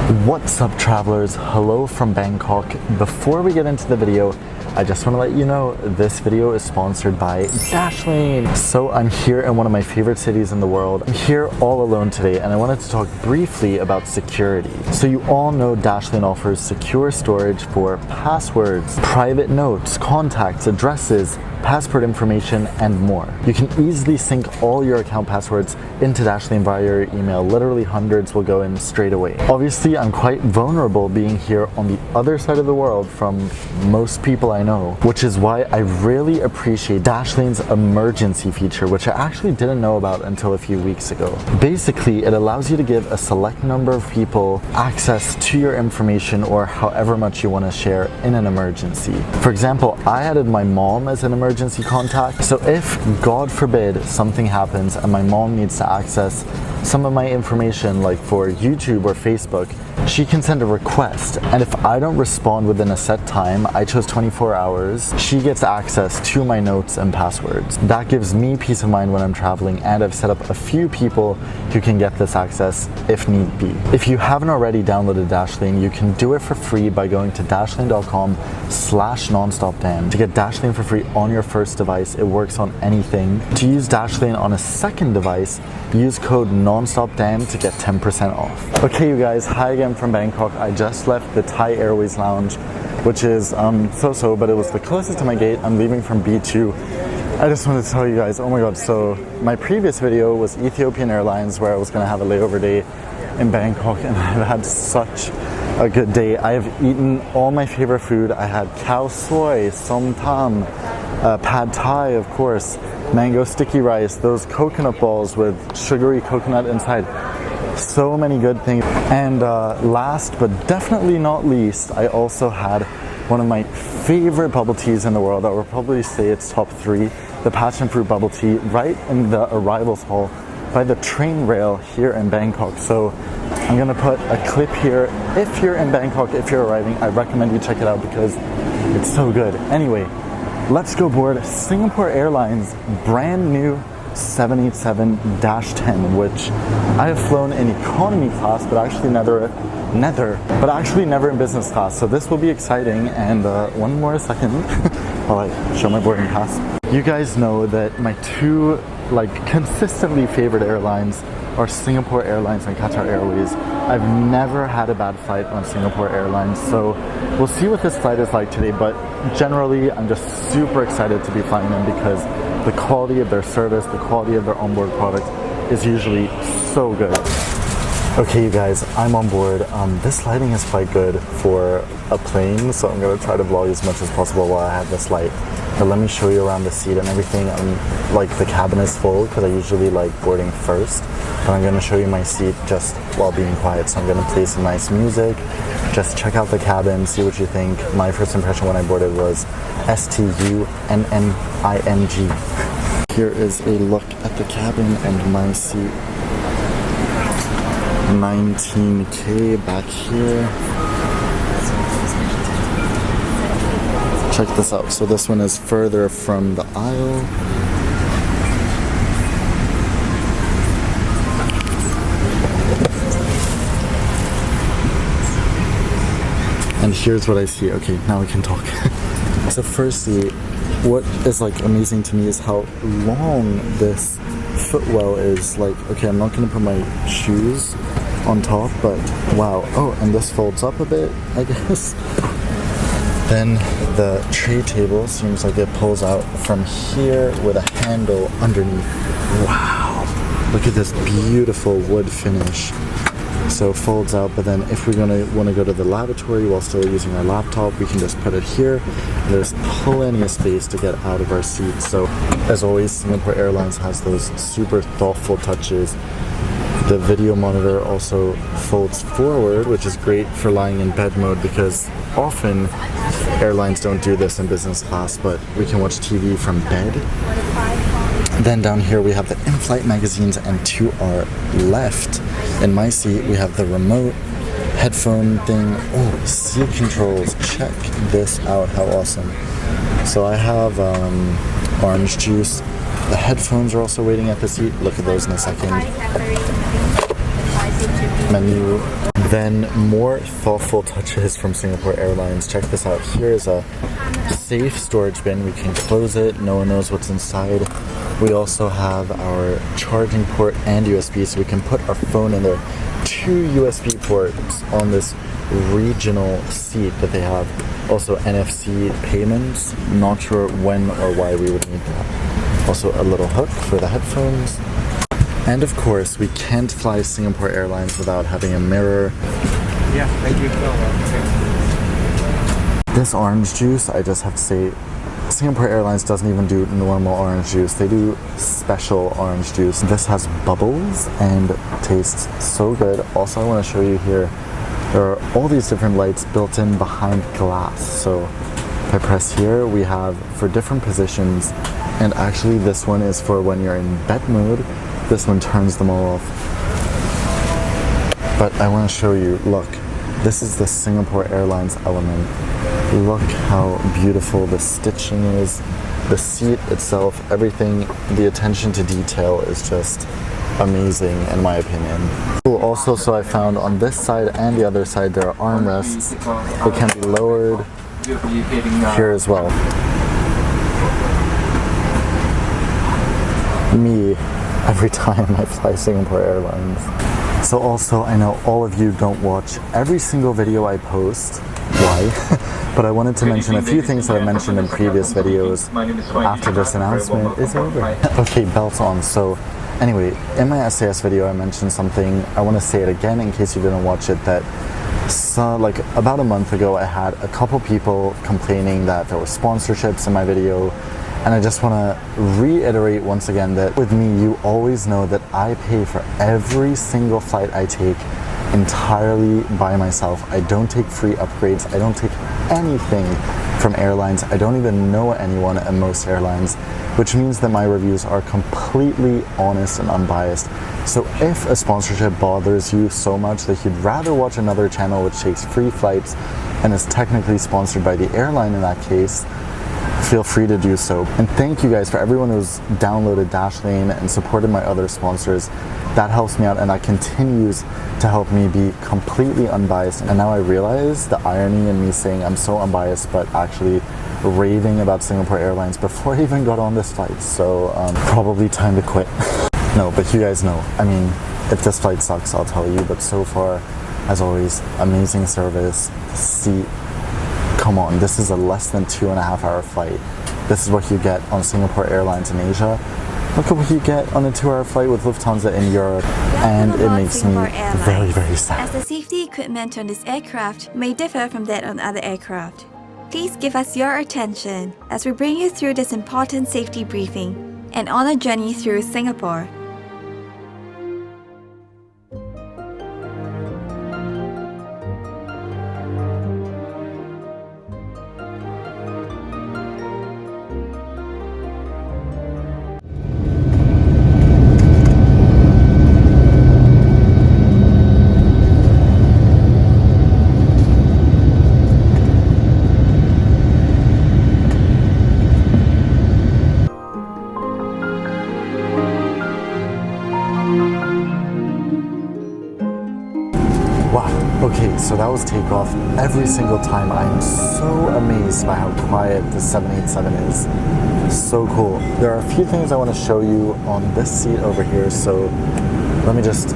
What's up, travelers? Hello from Bangkok. Before we get into the video, I just want to let you know this video is sponsored by Dashlane. So I'm here in one of my favorite cities in the world. I'm here all alone today and I wanted to talk briefly about security. So you all know Dashlane offers secure storage for passwords, private notes, contacts, addresses, passport information, and more. You can easily sync all your account passwords into Dashlane via your email. Literally hundreds will go in straight away. Obviously, I'm quite vulnerable being here on the other side of the world from most people I know, which is why I really appreciate Dashlane's emergency feature, which I actually didn't know about until a few weeks ago. Basically, it allows you to give a select number of people access to your information or however much you want to share in an emergency. For example, I added my mom as an emergency contact. So if, God forbid, something happens and my mom needs to access some of my information, like for YouTube or Facebook, she can send a request, and if I don't respond within a set time, I chose 24 hours, she gets access to my notes and passwords. That gives me peace of mind when I'm traveling, and I've set up a few people who can get this access if need be. If you haven't already downloaded Dashlane, you can do it for free by going to dashlane.com/nonstopdan to get Dashlane for free on your first device. It works on anything. To use Dashlane on a second device, use code NONSTOPDAN to get 10% off. Okay, you guys, hi again from Bangkok. I just left the Thai Airways lounge, which is so-so, but it was the closest to my gate. I'm leaving from B2. I just wanted to tell you guys, oh my god, so my previous video was Ethiopian Airlines, where I was going to have a layover day in Bangkok, and I've had such a good day. I have eaten all my favorite food. I had khao soi, som tam, pad thai, of course, mango sticky rice, those coconut balls with sugary coconut inside. So many good things. And last but definitely not least, I also had one of my favorite bubble teas in the world. I would probably say it's top 3, the passion fruit bubble tea, right in the arrivals hall by the train rail here in Bangkok. So I'm gonna put a clip here. If you're in Bangkok, if you're arriving, I recommend you check it out because it's so good. Anyway, let's go board Singapore Airlines brand new 787-10, which I have flown in economy class, but actually never in business class. So this will be exciting. And one more second while I show my boarding pass. You guys know that my two consistently favorite airlines are Singapore Airlines and Qatar Airways. I've never had a bad flight on Singapore Airlines, so we'll see what this flight is like today, but generally I'm just super excited to be flying them because the quality of their service, the quality of their onboard product is usually so good. Okay, you guys, I'm on board. This lighting is quite good for a plane, so I'm going to try to vlog as much as possible while I have this light. But let me show you around the seat and everything. The cabin is full because I usually like boarding first. But I'm going to show you my seat just while being quiet. So I'm going to play some nice music. Just check out the cabin, see what you think. My first impression when I boarded was STUNNING. Here is a look at the cabin and my seat. 19K back here. Check this out. So this one is further from the aisle. And here's what I see. Okay, now we can talk. So firstly, what is amazing to me is how long this footwell is. Okay, I'm not gonna put my shoes on top, but wow. Oh, and this folds up a bit, I guess. Then the tray table seems like it pulls out from here with a handle underneath. Wow, look at this beautiful wood finish. So it folds out, but then if we're want to go to the lavatory while still using our laptop, we can just put it here. There's plenty of space to get out of our seats. So as always, Singapore Airlines has those super thoughtful touches. The video monitor also folds forward, which is great for lying in bed mode because often airlines don't do this in business class, but we can watch TV from bed. Then down here we have the in-flight magazines, and to our left in my seat we have the remote headphone thing. Oh, seat controls. Check this out, how awesome. So I have orange juice. The headphones are also waiting at the seat. Look at those in a second. Menu. Then more thoughtful touches from Singapore Airlines. Check this out. Here is a safe storage bin. We can close it. No one knows what's inside. We also have our charging port and USB, so we can put our phone in there. 2 USB ports on this regional seat that they have. Also NFC payments. Not sure when or why we would need that. Also a little hook for the headphones. And of course, we can't fly Singapore Airlines without having a mirror. Yeah, thank you. This orange juice, I just have to say, Singapore Airlines doesn't even do normal orange juice. They do special orange juice. This has bubbles and tastes so good. Also, I want to show you here, there are all these different lights built in behind glass. So if I press here, we have for different positions. And actually this one is for when you're in bed mode. This one turns them all off. But I want to show you, look, this is the Singapore Airlines element. Look how beautiful the stitching is, the seat itself, everything, the attention to detail is just amazing in my opinion. Also, so I found on this side and the other side there are armrests. They can be lowered here as well. Me, every time I fly Singapore Airlines. So also, I know all of you don't watch every single video I post. Why? But I wanted to mention a few things that I mentioned in previous videos after this announcement is over. Okay, belts on. So anyway, in my SAS video I mentioned something, I want to say it again in case you didn't watch it, that like about a month ago I had a couple people complaining that there were sponsorships in my video. And I just want to reiterate once again that with me, you always know that I pay for every single flight I take entirely by myself. I don't take free upgrades. I don't take anything from airlines. I don't even know anyone at most airlines, which means that my reviews are completely honest and unbiased. So if a sponsorship bothers you so much that you'd rather watch another channel which takes free flights and is technically sponsored by the airline in that case, feel free to do so. And thank you guys for everyone who's downloaded Dashlane and supported my other sponsors. That helps me out and that continues to help me be completely unbiased. And now I realize the irony in me saying I'm so unbiased but actually raving about Singapore Airlines before I even got on this flight. So probably time to quit. No, but you guys know, I mean, if this flight sucks, I'll tell you, but so far, as always, amazing service, seat. Come on, this is a less than 2.5 hour flight. This is what you get on Singapore Airlines in Asia. Look at what you get on a 2-hour flight with Lufthansa in Europe, and it makes me very, very sad. As the safety equipment on this aircraft may differ from that on other aircraft. Please give us your attention as we bring you through this important safety briefing and on a journey through Singapore. Okay, so that was takeoff. Every single time I'm so amazed by how quiet the 787 is. So cool. There are a few things I want to show you on this seat over here, so let me just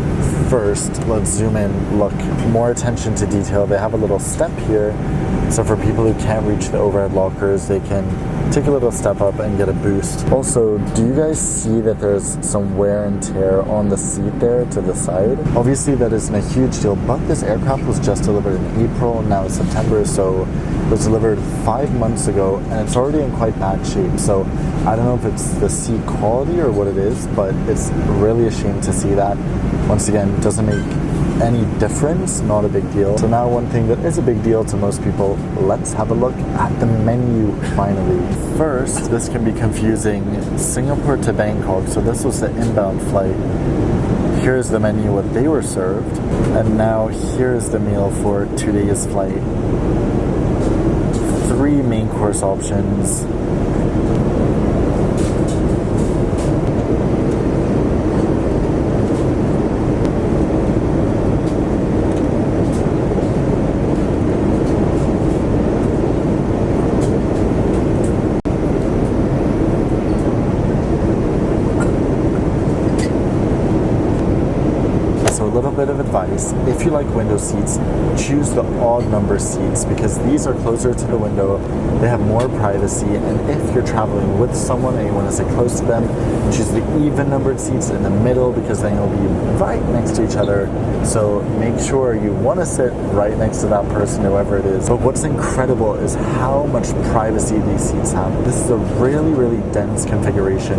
first, let's zoom in, look, more attention to detail. They have a little step here, so for people who can't reach the overhead lockers, they can take a little step up and get a boost. Also, do you guys see that there's some wear and tear on the seat there to the side? Obviously that isn't a huge deal, but this aircraft was just delivered in April, now it's September, so it was delivered 5 months ago and it's already in quite bad shape. So I don't know if it's the seat quality or what it is, but it's really a shame to see that. Once again, doesn't make any difference, not a big deal. So now one thing that is a big deal to most people, let's have a look at the menu finally. First, this can be confusing, Singapore to Bangkok, so this was the inbound flight. Here's the menu, what they were served, and now here's the meal for today's flight. 3 main course options. case, if you like window seats, choose the odd number seats because these are closer to the window, they have more privacy, and if you're traveling with someone and you want to sit close to them, choose the even numbered seats in the middle because then you'll be right next to each other. So make sure you want to sit right next to that person, whoever it is. But what's incredible is how much privacy these seats have. This is a really, really dense configuration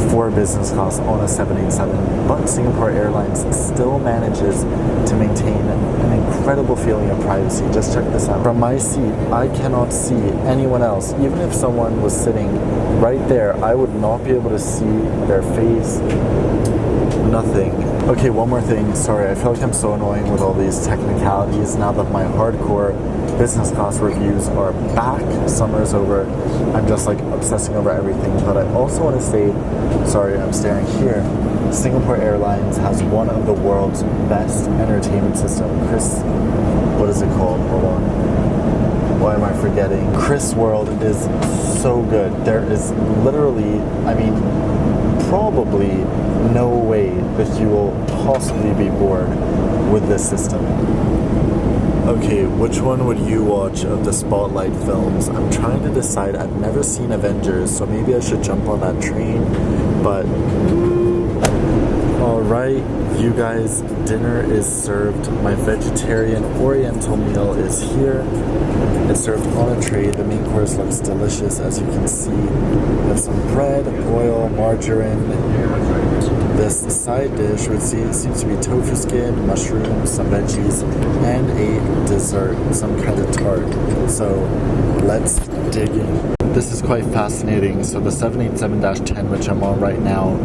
for business class on a 787, but Singapore Airlines still manages to maintain an incredible feeling of privacy. Just check this out. From my seat, I cannot see anyone else. Even if someone was sitting right there, I would not be able to see their face. Nothing. Okay, one more thing. Sorry, I feel like I'm so annoying with all these technicalities now that my hardcore business class reviews are back. Summer's over. I'm just like obsessing over everything. But I also want to say, sorry, I'm staring here. Singapore Airlines has one of the world's best entertainment system. What is it called? Hold on. Why am I forgetting? Chris World is so good. There is literally, probably no way that you will possibly be bored with this system. Okay, which one would you watch of the Spotlight films? I'm trying to decide. I've never seen Avengers, so maybe I should jump on that train, but alright, you guys, dinner is served. My vegetarian oriental meal is here. It's served on a tray. The main course looks delicious, as you can see. We have some bread, oil, margarine. This side dish would seems to be tofu skin, mushrooms, some veggies, and a dessert, some kind of tart. So let's dig in. This is quite fascinating. So the 787-10, which I'm on right now,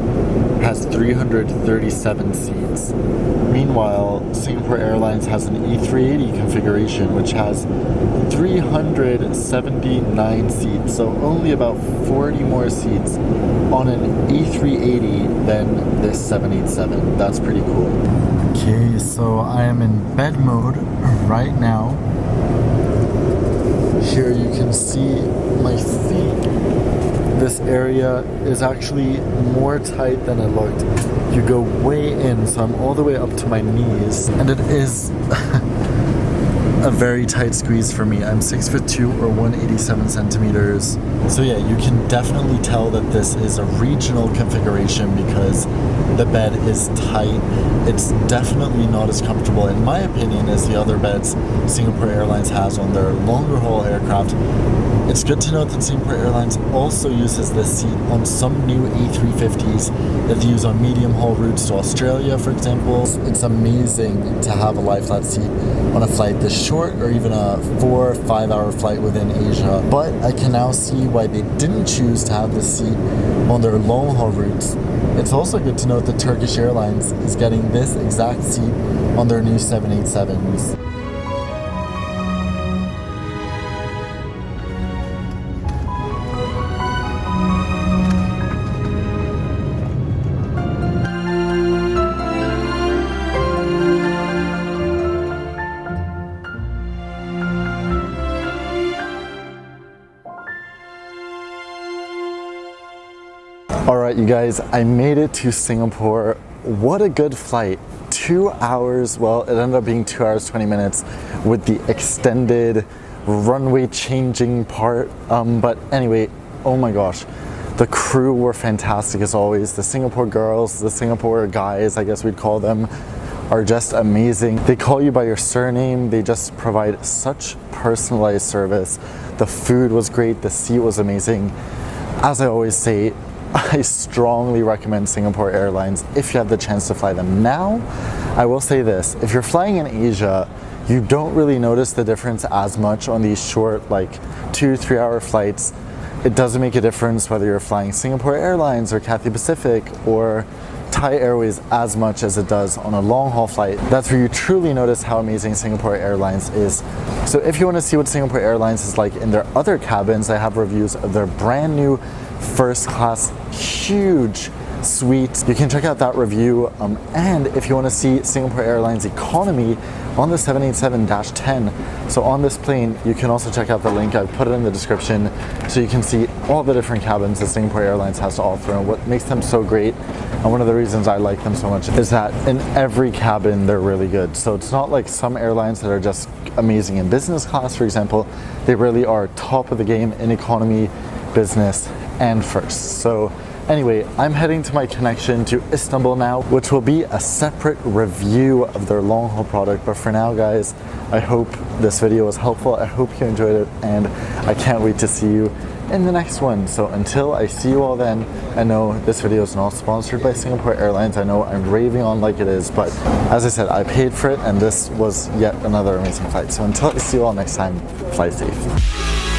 has 337 seats. Meanwhile, Singapore Airlines has an E380 configuration, which has 379 seats, so only about 40 more seats on an E380 than this 787. That's pretty cool. Okay, so I am in bed mode right now. Here you can see my feet. This area is actually more tight than it looked. You go way in, so I'm all the way up to my knees, and it is a very tight squeeze for me. I'm 6'2" or 187 centimeters. So yeah, you can definitely tell that this is a regional configuration because the bed is tight. It's definitely not as comfortable, in my opinion, as the other beds Singapore Airlines has on their longer haul aircraft. It's good to note that Singapore Airlines also uses this seat on some new A350s that they use on medium haul routes to Australia, for example. It's amazing to have a lie-flat seat on a flight this short, or even a 4 or 5 hour flight within Asia. But I can now see why they didn't choose to have this seat on their long haul routes. It's also good to note that Turkish Airlines is getting this exact seat on their new 787s. Alright, you guys, I made it to Singapore. What a good flight. 2 hours, well, it ended up being 2 hours, 20 minutes with the extended runway changing part. But anyway, oh my gosh, the crew were fantastic as always. The Singapore girls, the Singapore guys, I guess we'd call them, are just amazing. They call you by your surname. They just provide such personalized service. The food was great. The seat was amazing. As I always say, I strongly recommend Singapore Airlines if you have the chance to fly them. Now, I will say this, if you're flying in Asia, you don't really notice the difference as much on these short, like 2-3 hour flights. It doesn't make a difference whether you're flying Singapore Airlines or Cathay Pacific or Thai Airways as much as it does on a long haul flight. That's where you truly notice how amazing Singapore Airlines is. So if you want to see what Singapore Airlines is like in their other cabins, I have reviews of their brand new first class, huge suite. You can check out that review. And if you want to see Singapore Airlines economy on the 787-10, so on this plane, you can also check out the link. I've put it in the description so you can see all the different cabins that Singapore Airlines has to offer and what makes them so great. And one of the reasons I like them so much is that in every cabin, they're really good. So it's not like some airlines that are just amazing in business class, for example. They really are top of the game in economy, business, and first. So anyway, I'm heading to my connection to Istanbul now, which will be a separate review of their long haul product. But for now, guys, I hope this video was helpful. I hope you enjoyed it, and I can't wait to see you in the next one. So until I see you all then, I know this video is not sponsored by Singapore Airlines. I know I'm raving on like it is, but as I said, I paid for it, and this was yet another amazing flight. So until I see you all next time, fly safe.